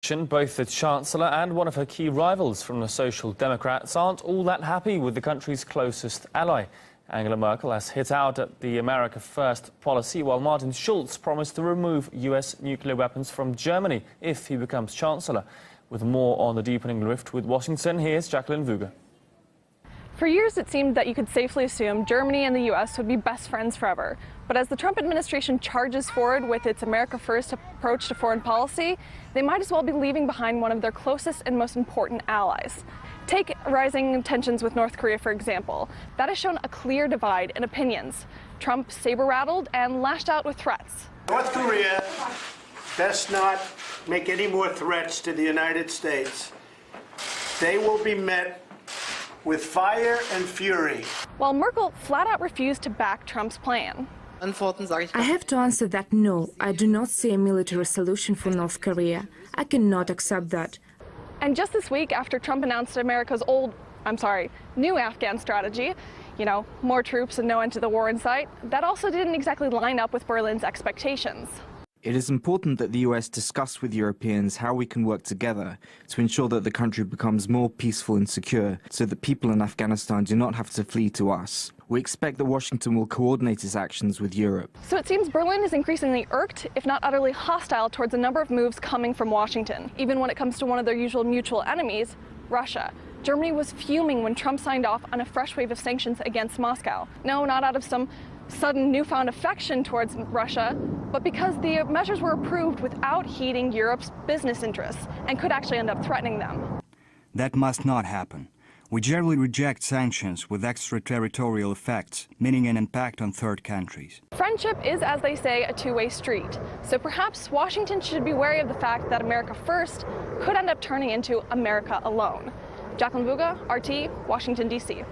Both the Chancellor and one of her key rivals from the Social Democrats aren't all that happy with the country's closest ally. Angela Merkel has hit out at the America First policy, while Martin Schulz promised to remove US nuclear weapons from Germany if he becomes Chancellor. With more on the deepening rift with Washington, here's Jacqueline Vuger. For years, it seemed that you could safely assume Germany and the U.S. would be best friends forever. But as the Trump administration charges forward with its America First approach to foreign policy, they might as well be leaving behind one of their closest and most important allies. Take rising tensions with North Korea, for example. That has shown a clear divide in opinions. Trump saber-rattled and lashed out with threats. North Korea best not make any more threats to the United States. They will be met with fire and fury. While Merkel flat out refused to back Trump's plan. I have to answer that no, I do not see a military solution for North Korea. I cannot accept that. And just this week, after Trump announced America's new Afghan strategy, more troops and no end to the war in sight, that also didn't exactly line up with Berlin's expectations. It is important that the US discuss with Europeans how we can work together to ensure that the country becomes more peaceful and secure, so that people in Afghanistan do not have to flee to us. We expect that Washington will coordinate its actions with Europe. So it seems Berlin is increasingly irked, if not utterly hostile, towards a number of moves coming from Washington, even when it comes to one of their usual mutual enemies, Russia. Germany was fuming when Trump signed off on a fresh wave of sanctions against Moscow. No, not out of some sudden newfound affection towards Russia, but because the measures were approved without heeding Europe's business interests and could actually end up threatening them. That must not happen. We generally reject sanctions with extraterritorial effects, meaning an impact on third countries. Friendship is, as they say, a two-way street. So perhaps Washington should be wary of the fact that America First could end up turning into America Alone. Jacqueline Vuga, RT, Washington, D.C.